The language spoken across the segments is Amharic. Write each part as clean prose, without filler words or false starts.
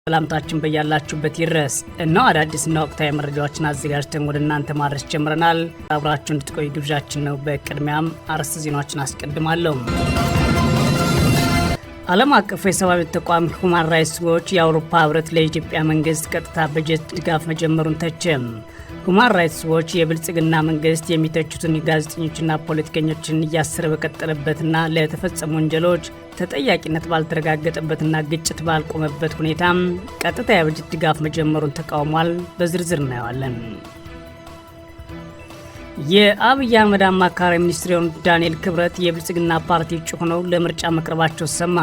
ሰላምታችን በያላችሁበት ይድረስ እና አዳዲስና ወቅታዊ መረጃዎችን አዘጋጅተን ወደ እናንተ ማድረስ ጀምረናል። አብራችሁን እንድትቆዩ ግብዣችን ነው። በቅድሚያም አርዕስተ ዜናዎችን አስቀድማለሁ። ዓለም አቀፉ የሰብአዊ ተቋም ሁማን ራይትስ ዎች የአውሮፓ ህብረት ለኢትዮጵያ መንግስት ቀጥታ በጀት ድጋፍ መጀመሩን ተቸ። ሁማን ራይትስ ዎች የብልጽግና መንግስት የሚተቹትን ጋዜጠኞችና ፖለቲከኞችን እያሰረ በቀጠለበትና ለተፈጸሙ ወንጀሎች ተጠያቂነት ባልተረጋገጠበትና ግጭት ባልቆመበት ሁኔታ ቀጥታ የበጀት ድጋፍ መጀመሩን ተቃውሟል። በዝርዝር እናየዋለን። የአብይ አህመድ አማካሪ ሚኒስትር የሆኑት ዳንኤል ክብረት የብልጽግና ፓርቲ እጩ ሆነው ለምርጫ መቅረባቸው ሰማ።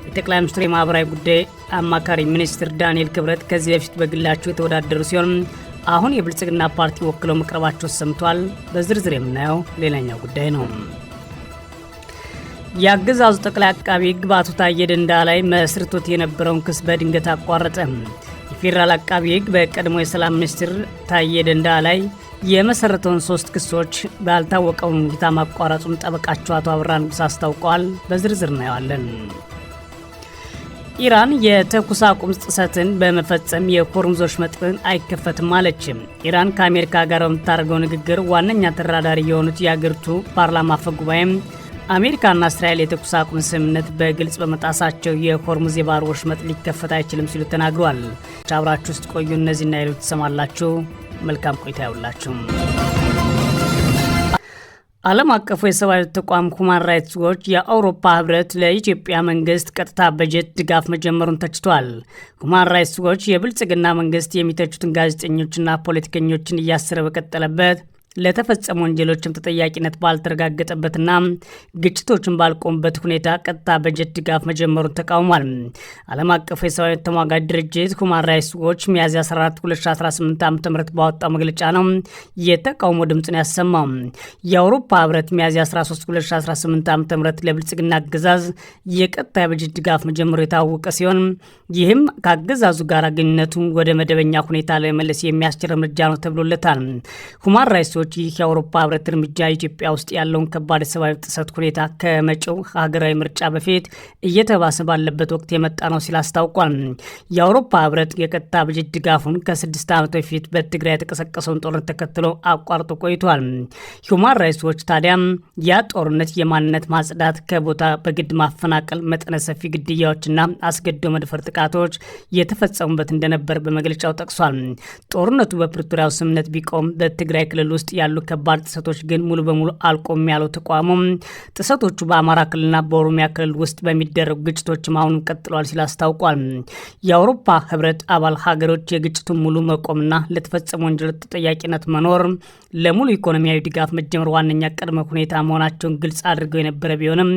የጠቅላይ ሚኒስትር የማህበራዊ ጉዳይ አማካሪ ሚኒስትር ዳንኤል ክብረት ከዚህ በፊት በግላቸው የተወዳደሩ ሲሆን አሁን የብልጽግና ፓርቲ ወክለው መቅረባቸው ሰምቷል። በዝርዝር የምናየው ሌላኛው ጉዳይ ነው። የአገዛዙ ጠቅላይ አቃቢ ሕግ በአቶ ታዬ ደንደዓ ላይ መስርቶት የነበረውን ክስ በድንገት አቋረጠ። የፌዴራል አቃቢ ሕግ በቀድሞ የሰላም ሚኒስትር ታዬ ደንደዓ ላይ የመሰረተውን 3 ክሶች ባልታወቀ ሁኔታ ማቋረጡን ጠበቃቸው አቶ አብርሃ ንጉስ አስታውቀዋል። በዝርዝር እናየዋለን። ኢራን የተኩስ አቁም ጥሰትን በመፈጸም የሆርሙዝ ወሽመጥን አይከፈትም አለች። ኢራን ከአሜሪካ ጋር በምታደርገው ንግግር ዋነኛ ተደራዳሪ የሆኑት የአገሪቱ ፓርላማ አፈ ጉባኤም አሜሪካና እስራኤል የተኩስ አቁም ስምምነት በግልጽ በመጣሳቸው የሆርሙዝ የባህር ወሽመጥ ሊከፈት አይችልም ሲሉ ተናግሯል። አብራችሁ ውስጥ ቆዩ። እነዚህና ሌሎች ትሰማላችሁ። መልካም ቆይታ ያውላችሁ። ዓለም አቀፉ የሰብአዊ ተቋም ሁማን ራይትስ ዎች የአውሮፓ ህብረት ለኢትዮጵያ መንግስት ቀጥታ በጀት ድጋፍ መጀመሩን ተችቷል። ሁማን ራይትስ ዎች የብልጽግና መንግስት የሚተቹትን ጋዜጠኞችና ፖለቲከኞችን እያሰረ በቀጠለበት ለተፈጸሙ ወንጀሎችም ተጠያቂነት ባልተረጋገጠበትና ግጭቶችን ባልቆሙበት ሁኔታ ቀጥታ በጀት ድጋፍ መጀመሩን ተቃውሟል። ዓለም አቀፉ የሰብአዊ ተሟጋች ድርጅት ሁማን ራይትስ ዎች ሚያዝያ 14 2018 ዓ.ም ባወጣው መግለጫ ነው የተቃውሞ ድምጽን ያሰማው። የአውሮፓ ህብረት ሚያዝያ 13 2018 ዓ.ም ለብልጽግና አገዛዝ የቀጥታ በጀት ድጋፍ መጀመሩ የታወቀ ሲሆን ይህም ከአገዛዙ ጋር ግንኙነቱን ወደ መደበኛ ሁኔታ ለመመለስ የሚያስችል እርምጃ ነው ተብሎለታል። ሁማን ራይትስ ይህ የአውሮፓ ህብረት እርምጃ ኢትዮጵያ ውስጥ ያለውን ከባድ የሰብአዊ ጥሰት ሁኔታ ከመጪው ሀገራዊ ምርጫ በፊት እየተባሰ ባለበት ወቅት የመጣ ነው ሲል አስታውቋል። የአውሮፓ ህብረት የቀጥታ በጀት ድጋፉን ከ6 ዓመት በፊት በትግራይ የተቀሰቀሰውን ጦርነት ተከትሎ አቋርጦ ቆይቷል። ሁማን ራይትስ ዎች ታዲያም ያ ጦርነት የማንነት ማጽዳት፣ ከቦታ በግድ ማፈናቀል፣ መጠነ ሰፊ ግድያዎችና አስገድዶ መድፈር ጥቃቶች የተፈጸሙበት እንደነበር በመግለጫው ጠቅሷል። ጦርነቱ በፕሪቶሪያው ስምምነት ቢቆም በትግራይ ክልል ውስጥ ያሉ ከባድ ጥሰቶች ግን ሙሉ በሙሉ አልቆም ያለው ተቋሙ ጥሰቶቹ በአማራ ክልልና በኦሮሚያ ክልል ውስጥ በሚደረጉ ግጭቶችም አሁንም ቀጥለዋል ሲል አስታውቋል። የአውሮፓ ህብረት አባል ሀገሮች የግጭቱን ሙሉ መቆምና ለተፈጸሙ ወንጀሎች ተጠያቂነት መኖር ለሙሉ ኢኮኖሚያዊ ድጋፍ መጀመር ዋነኛ ቅድመ ሁኔታ መሆናቸውን ግልጽ አድርገው የነበረ ቢሆንም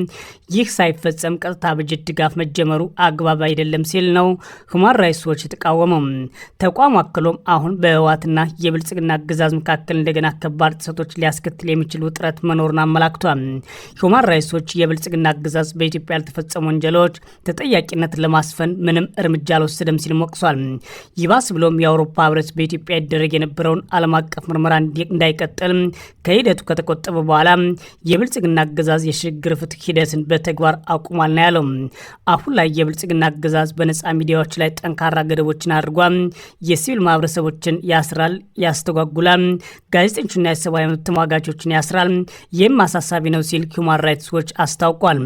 ይህ ሳይፈጸም ቀጥታ በጀት ድጋፍ መጀመሩ አግባብ አይደለም ሲል ነው ሁማን ራይትስ ዎች የተቃወመው። ተቋሙ አክሎም አሁን በህወሓትና የብልጽግና አገዛዝ መካከል እንደገና ከባድ ጥሰቶች ሊያስከትል የሚችል ውጥረት መኖሩን አመላክቷል። ሁማን ራይትስ ዎች የብልጽግና አገዛዝ በኢትዮጵያ ያልተፈጸሙ ወንጀሎች ተጠያቂነትን ለማስፈን ምንም እርምጃ አልወሰደም ሲል ወቅሷል። ይባስ ብሎም የአውሮፓ ህብረት በኢትዮጵያ ይደረግ የነበረውን ዓለም አቀፍ ምርመራ እንዳይቀጥል ከሂደቱ ከተቆጠበ በኋላ የብልጽግና አገዛዝ የሽግግር ፍትህ ሂደትን በተግባር አቁሟል ነው ያለው። አሁን ላይ የብልጽግና አገዛዝ በነጻ ሚዲያዎች ላይ ጠንካራ ገደቦችን አድርጓል። የሲቪል ማህበረሰቦችን ያስራል፣ ያስተጓጉላል፣ ጋዜጠኞችና የሰብአዊ መብት ተሟጋቾችን ያስራል። ይህም አሳሳቢ ነው ሲል ሁማን ራይትስ ዎች አስታውቋል።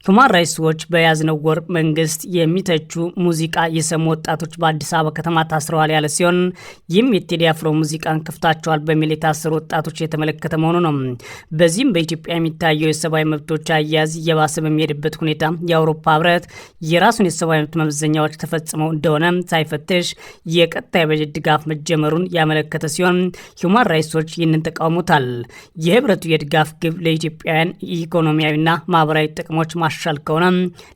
ሁማን ራይትስ ዎች በያዝነው ወር መንግስት የሚተቹ ሙዚቃ የሰሙ ወጣቶች በአዲስ አበባ ከተማ ታስረዋል ያለ ሲሆን ይህም የቴዲ አፍሮ ሙዚቃን ከፍታቸዋል በሚል የታሰሩ ወጣቶች የተመለከተ መሆኑ ነው። በዚህም በኢትዮጵያ የሚታየው የሰብአዊ መብቶች አያያዝ እየባሰ በሚሄድበት ሁኔታ የአውሮፓ ህብረት የራሱን የሰብአዊ መብት መመዘኛዎች ተፈጽመው እንደሆነ ሳይፈትሽ የቀጥታ የበጀት ድጋፍ መጀመሩን ያመለከተ ሲሆን ሁማን ራይትስ ዎች ይህንን ተቃውሞታል። የህብረቱ የድጋፍ ግብ ለኢትዮጵያውያን ኢኮኖሚያዊና ማህበራዊ ጥቅሞች ማሻል ከሆነ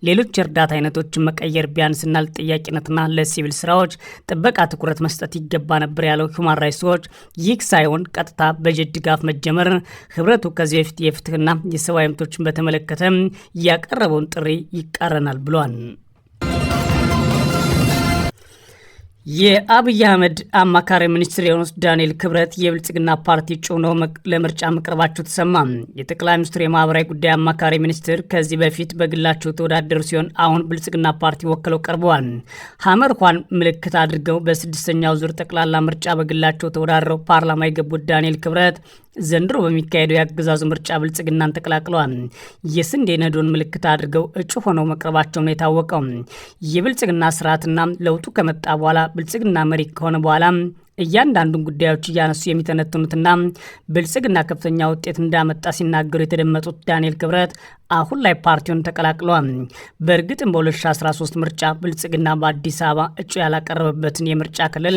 ሌሎች እርዳታ አይነቶችን መቀየር ቢያንስና ለጥያቄነትና ለሲቪል ስራዎች ጥበቃ ትኩረት መስጠት ይገባ ነበር ያለው ሁማን ራይትስ ዎች ይህ ሳይሆን ቀጥታ በጀት ድጋፍ መጀመር ህብረቱ ከዚህ በፊት የፍትህና የሰብአዊ መብቶችን በተመለከተ ያቀረበውን ጥሪ ይቃረናል ብሏል። የአብይ አህመድ አማካሪ ሚኒስትር የሆኑት ዳንኤል ክብረት የብልጽግና ፓርቲ እጩ ሆነው ለምርጫ መቅረባቸው ተሰማ። የጠቅላይ ሚኒስትሩ የማህበራዊ ጉዳይ አማካሪ ሚኒስትር ከዚህ በፊት በግላቸው ተወዳደሩ ሲሆን አሁን ብልጽግና ፓርቲ ወክለው ቀርበዋል። ሐመርኳን ምልክት አድርገው በስድስተኛው ዙር ጠቅላላ ምርጫ በግላቸው ተወዳድረው ፓርላማ የገቡት ዳንኤል ክብረት ዘንድሮ በሚካሄደው የአገዛዙ ምርጫ ብልጽግናን ተቀላቅለዋል። የስንዴ ነዶን ምልክት አድርገው እጩ ሆነው መቅረባቸው ነው የታወቀው። የብልጽግና ስርዓትና ለውጡ ከመጣ በኋላ ብልጽግና መሪ ከሆነ በኋላ እያንዳንዱን ጉዳዮች እያነሱ የሚተነትኑትና ብልጽግና ከፍተኛ ውጤት እንዳመጣ ሲናገሩ የተደመጡት ዳንኤል ክብረት አሁን ላይ ፓርቲውን ተቀላቅለዋል። በእርግጥም በ2013 ምርጫ ብልጽግና በአዲስ አበባ እጩ ያላቀረበበትን የምርጫ ክልል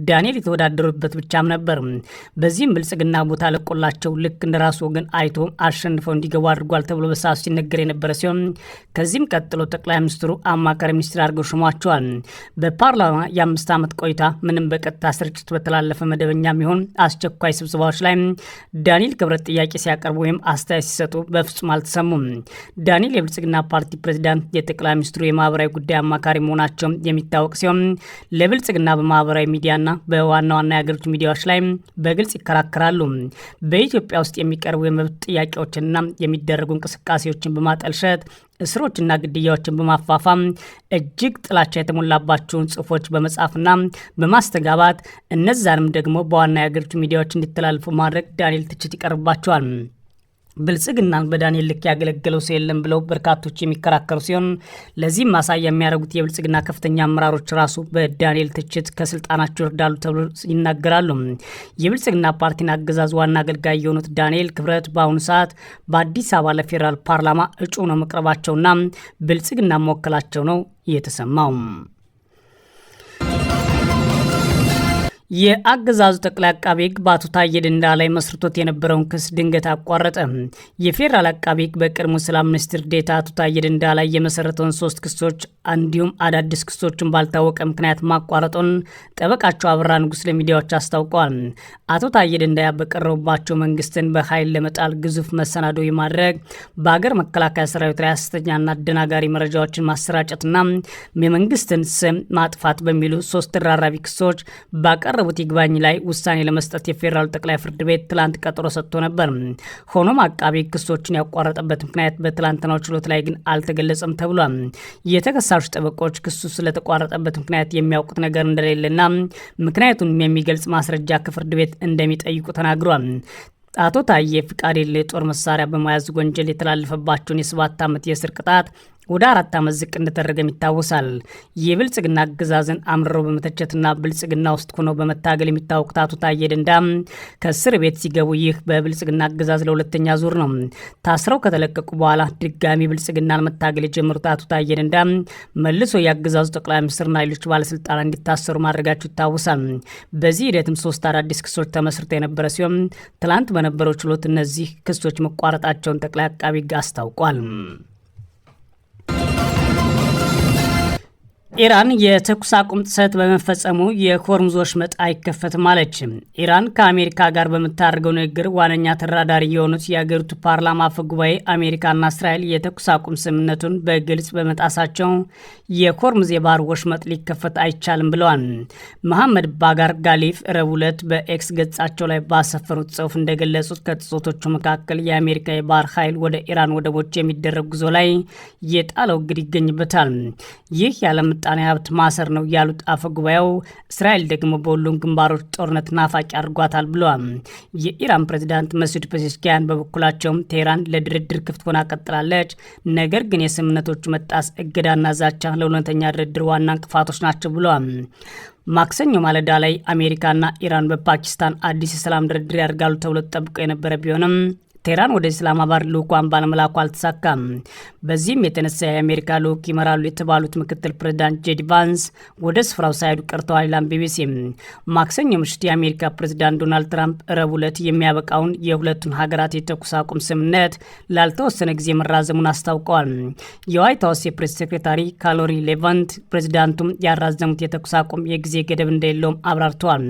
ዳንኤል የተወዳደሩበት ብቻም ነበር። በዚህም ብልጽግና ቦታ ለቆላቸው ልክ እንደራሱ ወገን አይቶ አሸንፈው እንዲገቡ አድርጓል ተብሎ በሰዓቱ ሲነገር የነበረ ሲሆን ከዚህም ቀጥሎ ጠቅላይ ሚኒስትሩ አማካሪ ሚኒስትር አድርገው ሾሟቸዋል። በፓርላማ የ5 ዓመት ቆይታ ምንም በቀጥታ ስርጭት በተላለፈ መደበኛ የሚሆን አስቸኳይ ስብሰባዎች ላይ ዳንኤል ክብረት ጥያቄ ሲያቀርቡ ወይም አስተያየት ሲሰጡ በፍጹም አልተሰሙም። ዳንኤል የብልጽግና ፓርቲ ፕሬዝዳንት፣ የጠቅላይ ሚኒስትሩ የማህበራዊ ጉዳይ አማካሪ መሆናቸው የሚታወቅ ሲሆን ለብልጽግና በማህበራዊ ሚዲያና በዋና ዋና የሀገሪቱ ሚዲያዎች ላይ በግልጽ ይከራከራሉ። በኢትዮጵያ ውስጥ የሚቀርቡ የመብት ጥያቄዎችንና የሚደረጉ እንቅስቃሴዎችን በማጠልሸት እስሮችና ግድያዎችን በማፋፋም እጅግ ጥላቻ የተሞላባቸውን ጽሁፎች በመጻፍና በማስተጋባት እነዛንም ደግሞ በዋና የሀገሪቱ ሚዲያዎች እንዲተላልፉ ማድረግ ዳንኤል ትችት ይቀርብባቸዋል። ብልጽግናን በዳንኤል ልክ ያገለገለው ሰው የለም ብለው በርካቶች የሚከራከሩ ሲሆን ለዚህም ማሳያ የሚያደርጉት የብልጽግና ከፍተኛ አመራሮች ራሱ በዳንኤል ትችት ከስልጣናቸው ይወርዳሉ ተብሎ ይናገራሉ። የብልጽግና ፓርቲን አገዛዝ ዋና አገልጋይ የሆኑት ዳንኤል ክብረት በአሁኑ ሰዓት በአዲስ አበባ ለፌዴራል ፓርላማ እጩ ነው መቅረባቸውና ብልጽግና መወከላቸው ነው የተሰማው። የአገዛዙ ጠቅላይ አቃቤ ሕግ በአቶ ታዬ ደንደዓ ላይ መስርቶት የነበረውን ክስ ድንገት አቋረጠ። የፌዴራል አቃቤ ሕግ በቀድሞ ሰላም ሚኒስትር ዴኤታ አቶ ታዬ ደንደዓ ላይ የመሰረተውን 3 ክሶች እንዲሁም አዳዲስ ክሶችን ባልታወቀ ምክንያት ማቋረጡን ጠበቃቸው አበራ ንጉስ ለሚዲያዎች አስታውቀዋል። አቶ ታዬ ደንደዓ በቀረቡባቸው መንግስትን በኃይል ለመጣል ግዙፍ መሰናዶ የማድረግ በአገር መከላከያ ሰራዊት ላይ ሐሰተኛና አደናጋሪ መረጃዎችን ማሰራጨትና የመንግስትን ስም ማጥፋት በሚሉ 3 ተደራራቢ ክሶች ባቀረቡት ይግባኝ ላይ ውሳኔ ለመስጠት የፌዴራል ጠቅላይ ፍርድ ቤት ትላንት ቀጠሮ ሰጥቶ ነበር። ሆኖም አቃቤ ክሶችን ያቋረጠበት ምክንያት በትላንትናው ችሎት ላይ ግን አልተገለጸም ተብሏል። የተከሳሹ ጠበቆች ክሱ ስለተቋረጠበት ምክንያት የሚያውቁት ነገር እንደሌለና ምክንያቱን የሚገልጽ ማስረጃ ከፍርድ ቤት እንደሚጠይቁ ተናግሯል። አቶ ታዬ ፍቃድ የሌለው የጦር መሳሪያ በመያዝ ወንጀል የተላለፈባቸውን የ7 ዓመት የእስር ቅጣት ወደ 4 ዓመት ዝቅ እንደተደረገም ይታወሳል። የብልጽግና አገዛዝን አምርረው በመተቸትና ብልጽግና ውስጥ ሆነው በመታገል የሚታወቁት አቶ ታዬ ደንደዓ ከእስር ቤት ሲገቡ ይህ በብልጽግና አገዛዝ ለሁለተኛ ዙር ነው። ታስረው ከተለቀቁ በኋላ ድጋሚ ብልጽግናን መታገል የጀመሩት አቶ ታዬ ደንደዓ መልሶ የአገዛዙ ጠቅላይ ሚኒስትርና ሌሎች ባለስልጣናት እንዲታሰሩ ማድረጋቸው ይታወሳል። በዚህ ሂደትም 3 አዳዲስ ክሶች ተመስርተው የነበረ ሲሆን ትላንት በነበረው ችሎት እነዚህ ክሶች መቋረጣቸውን ጠቅላይ አቃቤ ሕግ አስታውቋል። ኢራን የተኩስ አቁም ጥሰት በመፈጸሙ የሆርሙዝ ወሽመጥ አይከፈትም አለች። ኢራን ከአሜሪካ ጋር በምታደርገው ንግግር ዋነኛ ተደራዳሪ የሆኑት የአገሪቱ ፓርላማ አፈ ጉባኤ አሜሪካና እስራኤል የተኩስ አቁም ስምምነቱን በግልጽ በመጣሳቸው የሆርሙዝ የባህር ወሽመጥ ሊከፈት አይቻልም ብለዋል። መሐመድ ባጋር ጋሊፍ ረቡዕ ዕለት በኤክስ ገጻቸው ላይ ባሰፈሩት ጽሑፍ እንደገለጹት ከጥሰቶቹ መካከል የአሜሪካ የባህር ኃይል ወደ ኢራን ወደቦች የሚደረግ ጉዞ ላይ የጣለው እግድ ይገኝበታል። ይህ ያለም ምጣኔ ሀብት ማሰር ነው ያሉት አፈ ጉባኤው እስራኤል ደግሞ በሁሉም ግንባሮች ጦርነት ናፋቂ አድርጓታል ብለዋል። የኢራን ፕሬዝዳንት መሱድ ፔዜሽኪያን በበኩላቸው ቴህራን ለድርድር ክፍት ሆና ቀጥላለች፣ ነገር ግን የስምምነቶቹ መጣስ እገዳና ዛቻ ለእውነተኛ ድርድር ዋና እንቅፋቶች ናቸው ብለዋል። ማክሰኞ ማለዳ ላይ አሜሪካና ኢራን በፓኪስታን አዲስ የሰላም ድርድር ያደርጋሉ ተብሎ ተጠብቆ የነበረ ቢሆንም ቴህራን ወደ ኢስላማባድ ልዑኳን ባለመላኩ አልተሳካም። በዚህም የተነሳ የአሜሪካ ልዑክ ይመራሉ የተባሉት ምክትል ፕሬዝዳንት ጄዲ ቫንስ ወደ ስፍራው ሳይሄዱ ቀርተዋል ይላል ቢቢሲ። ማክሰኞ ምሽት የአሜሪካ ፕሬዝዳንት ዶናልድ ትራምፕ ረቡዕ ዕለት የሚያበቃውን የሁለቱን ሀገራት የተኩስ አቁም ስምምነት ላልተወሰነ ጊዜ መራዘሙን አስታውቀዋል። የዋይት ሀውስ የፕሬስ ሴክሬታሪ ካሎሪ ሌቫንት ፕሬዝዳንቱም ያራዘሙት የተኩስ አቁም የጊዜ ገደብ እንደሌለውም አብራርተዋል።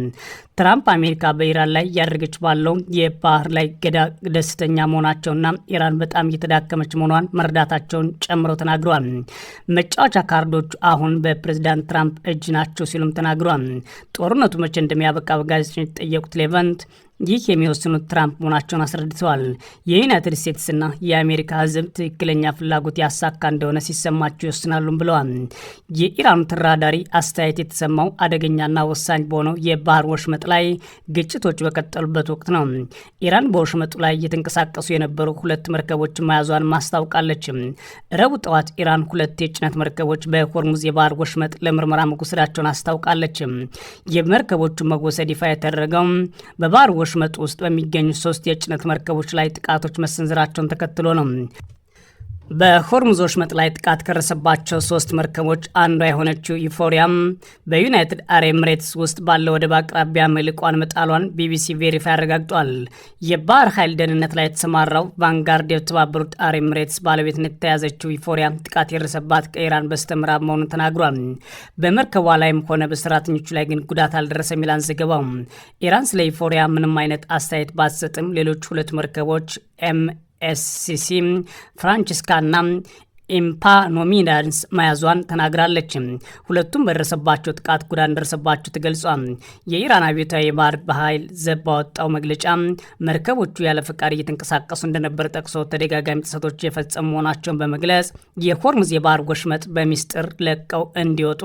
ትራምፕ አሜሪካ በኢራን ላይ ያደረገች ባለው የባህር ላይ ገዳ ደስተኛ መሆናቸውና ኢራን በጣም እየተዳከመች መሆኗን መረዳታቸውን ጨምረው ተናግረዋል። መጫወቻ ካርዶቹ አሁን በፕሬዝዳንት ትራምፕ እጅ ናቸው ሲሉም ተናግረዋል። ጦርነቱ መቼ እንደሚያበቃ በጋዜጠኞች የተጠየቁት ሌቫንት ይህ የሚወስኑት ትራምፕ መሆናቸውን አስረድተዋል። የዩናይትድ ስቴትስና የአሜሪካ ሕዝብ ትክክለኛ ፍላጎት ያሳካ እንደሆነ ሲሰማቸው ይወስናሉም ብለዋል። የኢራኑ ተራዳሪ አስተያየት የተሰማው አደገኛና ወሳኝ በሆነው የባህር ወሽመጥ ላይ ግጭቶች በቀጠሉበት ወቅት ነው። ኢራን በወሽመጡ ላይ እየተንቀሳቀሱ የነበሩ 2 መርከቦች መያዟን ማስታውቃለች። ረቡዕ ጠዋት ኢራን 2 የጭነት መርከቦች በሆርሙዝ የባህር ወሽመጥ ለምርመራ መወሰዳቸውን አስታውቃለች። የመርከቦቹ መወሰድ ይፋ የተደረገው በባህር ወሽመጥ ውስጥ በሚገኙ 3 የጭነት መርከቦች ላይ ጥቃቶች መሰንዘራቸውን ተከትሎ ነው። በሆርሙዝ ወሽመጥ ላይ ጥቃት ከደረሰባቸው 3 መርከቦች አንዷ የሆነችው ዩፎሪያም በዩናይትድ አረብ ኤምሬትስ ውስጥ ባለው ወደብ አቅራቢያ መልቋን መጣሏን ቢቢሲ ቬሪፋይ አረጋግጧል። የባህር ኃይል ደህንነት ላይ የተሰማራው ቫንጋርድ የተባበሩት አረብ ኤምሬትስ ባለቤትነት የተያዘችው ዩፎሪያ ጥቃት የደረሰባት ከኢራን በስተምዕራብ መሆኑን ተናግሯል። በመርከቧ ላይም ሆነ በሰራተኞቹ ላይ ግን ጉዳት አልደረሰም ይላል ዘገባው። ኢራን ስለ ዩፎሪያ ምንም አይነት አስተያየት ባትሰጥም ሌሎች 2 መርከቦች ኤስሲሲ ፍራንቺስካና ኢምፓኖሚናንስ መያዟን ተናግራለች። ሁለቱም በደረሰባቸው ጥቃት ጉዳት እንደደረሰባቸው ተገልጿል። የኢራን አብዮታዊ የባህር ኃይል ዘብ ባወጣው መግለጫ መርከቦቹ ያለ ፈቃድ እየተንቀሳቀሱ እንደነበር ጠቅሶ ተደጋጋሚ ጥሰቶች የፈጸሙ መሆናቸውን በመግለጽ የሆርሙዝ የባህር ወሽመጥ በሚስጥር ለቀው እንዲወጡ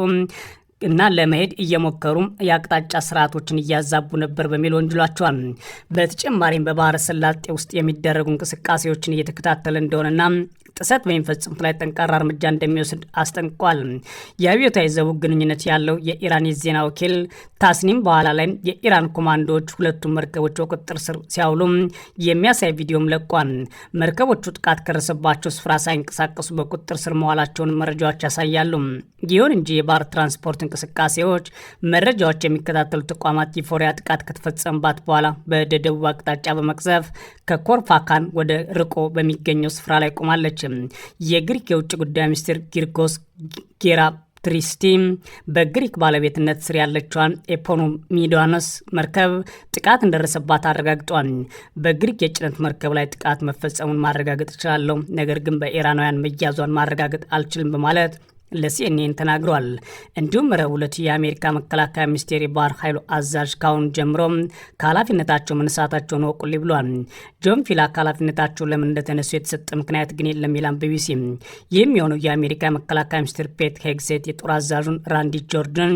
እና ለመሄድ እየሞከሩ የአቅጣጫ ስርዓቶችን እያዛቡ ነበር በሚል ወንጅሏቸዋል። በተጨማሪም በባህረ ሰላጤ ውስጥ የሚደረጉ እንቅስቃሴዎችን እየተከታተለ እንደሆነና ጥሰት በሚፈጽሙት ላይ ጠንካራ እርምጃ እንደሚወስድ አስጠንቅቋል። የአብዮታዊ ዘቡ ግንኙነት ያለው የኢራን የዜና ወኪል ታስኒም በኋላ ላይ የኢራን ኮማንዶዎች 2ቱም መርከቦች በቁጥጥር ስር ሲያውሉ የሚያሳይ ቪዲዮም ለቋል። መርከቦቹ ጥቃት ከደረሰባቸው ስፍራ ሳይንቀሳቀሱ በቁጥጥር ስር መዋላቸውን መረጃዎች ያሳያሉ። ይሁን እንጂ የባህር ትራንስፖርት እንቅስቃሴዎች መረጃዎች የሚከታተሉ ተቋማት ዩፎሪያ ጥቃት ከተፈጸመባት በኋላ ወደ ደቡብ አቅጣጫ በመቅዘፍ ከኮርፋካን ወደ ርቆ በሚገኘው ስፍራ ላይ ቆማለች። የግሪክ የውጭ ጉዳይ ሚኒስትር ኪርኮስ ጌራትሪስቲ በግሪክ ባለቤትነት ስር ያለችዋን ኤፖኖሚዳኖስ መርከብ ጥቃት እንደደረሰባት አረጋግጧል። በግሪክ የጭነት መርከብ ላይ ጥቃት መፈጸሙን ማረጋገጥ እችላለሁ፣ ነገር ግን በኢራናውያን መያዟን ማረጋገጥ አልችልም በማለት ለሲኤንኤን ተናግሯል። እንዲሁም ረቡዕ ዕለት የአሜሪካ መከላከያ ሚኒስቴር የባህር ኃይሉ አዛዥ ካሁን ጀምሮ ከኃላፊነታቸው መነሳታቸውን ወቁልኝ ብሏል። ጆን ፊላ ከኃላፊነታቸው ለምን እንደተነሱ የተሰጠ ምክንያት ግን የለም ይላል ቢቢሲ። ይህም የሆነው የአሜሪካ መከላከያ ሚኒስትር ፔት ሄግሴት የጦር አዛዡን ራንዲ ጆርደን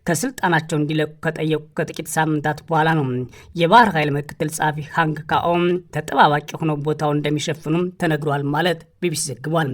ከስልጣናቸው እንዲለቁ ከጠየቁ ከጥቂት ሳምንታት በኋላ ነው። የባህር ኃይል ምክትል ጸሐፊ ሃንግ ካኦም ተጠባባቂ ሆነው ቦታውን እንደሚሸፍኑም ተነግሯል ማለት ቢቢሲ ዘግቧል።